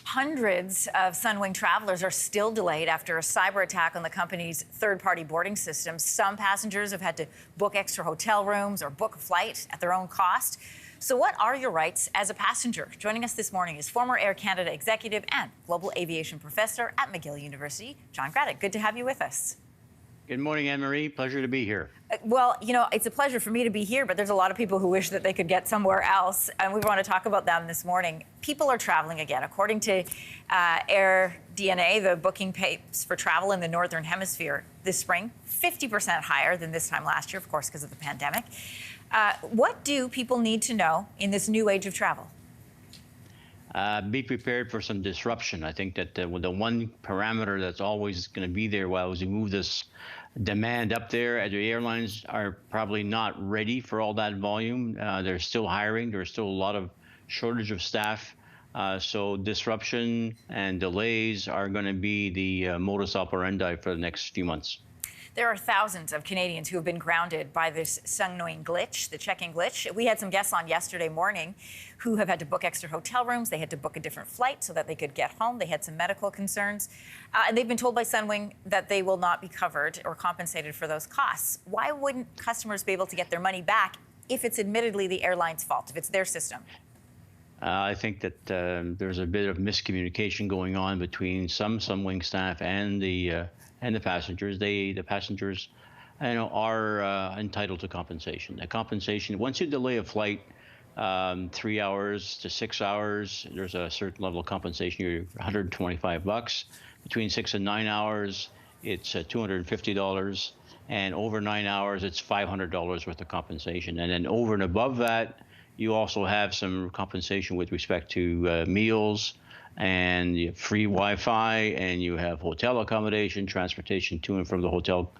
Hundreds of Sunwing travelers are still delayed after a cyber attack on the company's third-party boarding system. Some passengers have had to book extra hotel rooms or book a flight at their own cost. So what are your rights as a passenger? Joining us this morning is former Air Canada executive and global aviation professor at McGill University, John Craddock. Good to have you with us. Good morning, Anne-Marie. Pleasure to be here. Well, you know, it's a pleasure for me to be here, but there's a lot of people who wish that they could get somewhere else, and we want to talk about them this morning. People are traveling again. According to Air DNA, the booking pace for travel in the Northern Hemisphere this spring, 50% higher than this time last year, of course, because of the pandemic. What do people need to know in this new age of travel? Be prepared for some disruption. I think that the one parameter that's always going to be there while we move this demand up there, the airlines are probably not ready for all that volume. They're still hiring. There's still a lot of shortage of staff. So disruption and delays are going to be the modus operandi for the next few months. There are thousands of Canadians who have been grounded by this Sunwing glitch, the check-in glitch. We had some guests on yesterday morning who have had to book extra hotel rooms. They had to book a different flight so that they could get home. They had some medical concerns. And they've been told by Sunwing that they will not be covered or compensated for those costs. Why wouldn't customers be able to get their money back if it's admittedly the airline's fault, if it's their system? I think that there's a bit of miscommunication going on between some Sunwing staff and the passengers. The passengers, are entitled to compensation. The compensation, once you delay a flight 3 hours to 6 hours, there's a certain level of compensation. You're $125. Between 6 and 9 hours, it's $250, and over 9 hours, it's $500 worth of compensation. And then over and above that, you also have some compensation with respect to meals, and you have free Wi-Fi, and you have hotel accommodation, transportation to and from the hotel.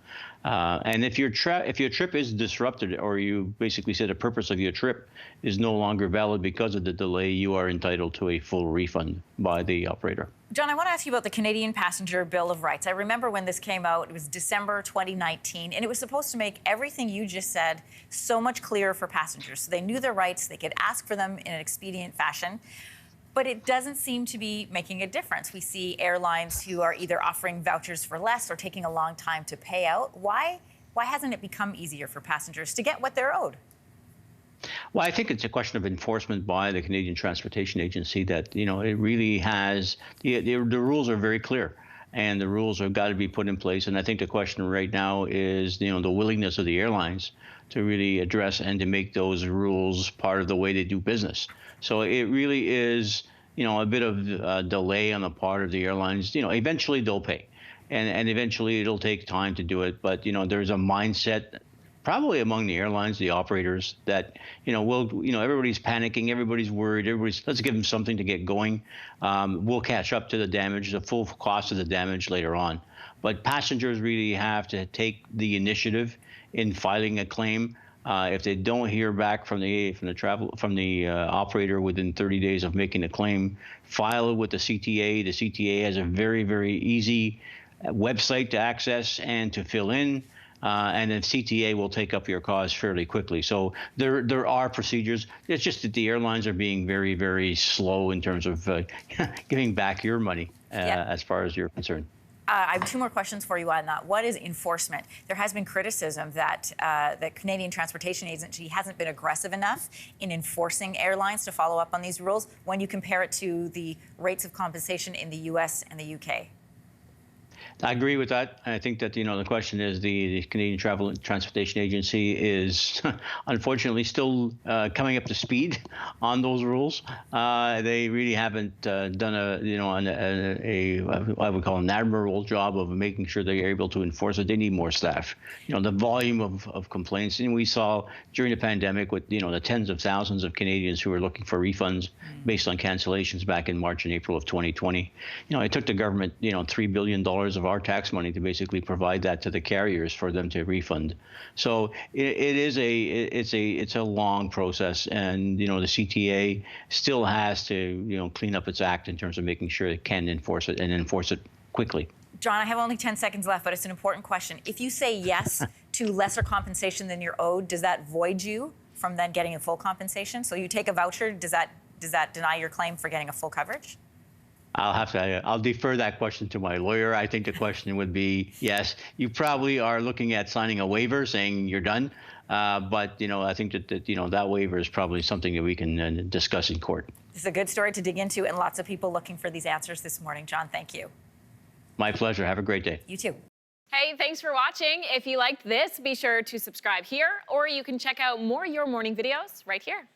And if your trip is disrupted, or you basically say the purpose of your trip is no longer valid because of the delay, you are entitled to a full refund by the operator. John, I want to ask you about the Canadian Passenger Bill of Rights. I remember when this came out, it was December 2019, and it was supposed to make everything you just said so much clearer for passengers. So they knew their rights, they could ask for them in an expedient fashion. But it doesn't seem to be making a difference. We see airlines who are either offering vouchers for less or taking a long time to pay out. Why hasn't it become easier for passengers to get what they're owed? Well, I think it's a question of enforcement by the Canadian Transportation Agency that, it really has, the rules are very clear, and the rules have got to be put in place. And I think the question right now is, the willingness of the airlines to really address and to make those rules part of the way they do business. So it really is, a bit of delay on the part of the airlines. Eventually they'll pay, and eventually it'll take time to do it. But, there's a mindset probably among the airlines, the operators, that, everybody's panicking, everybody's worried, let's give them something to get going. We'll catch up to the damage, the full cost of the damage later on. But passengers really have to take the initiative in filing a claim. If they don't hear back from the operator within 30 days of making a claim, file it with the CTA. The CTA has a very, very easy website to access and to fill in. And then CTA will take up your cause fairly quickly. So there are procedures. It's just that the airlines are being very, very slow in terms of giving back your money as far as you're concerned. I have two more questions for you on that. One is enforcement. There has been criticism that the Canadian Transportation Agency hasn't been aggressive enough in enforcing airlines to follow up on these rules when you compare it to the rates of compensation in the US and the UK. I agree with that. I think that, the question is the Canadian Transportation Agency is unfortunately still coming up to speed on those rules. They really haven't done I would call an admirable job of making sure they're able to enforce it. They need more staff. The volume of complaints, and we saw during the pandemic with, the tens of thousands of Canadians who were looking for refunds based on cancellations back in March and April of 2020. It took the government, $3 billion of our tax money to basically provide that to the carriers for them to refund. So it's a long process, and the CTA still has to clean up its act in terms of making sure it can enforce it and enforce it quickly. John, I have only 10 seconds left, but it's an important question. If you say yes to lesser compensation than you're owed, does that void you from then getting a full compensation? So you take a voucher, does that deny your claim for getting a full coverage? I'll defer that question to my lawyer. I think the question would be, yes, you probably are looking at signing a waiver saying you're done. But, I think that that waiver is probably something that we can discuss in court. It's a good story to dig into, and lots of people looking for these answers this morning. John, thank you. My pleasure. Have a great day. You too. Hey, thanks for watching. If you liked this, be sure to subscribe here, or you can check out more Your Morning videos right here.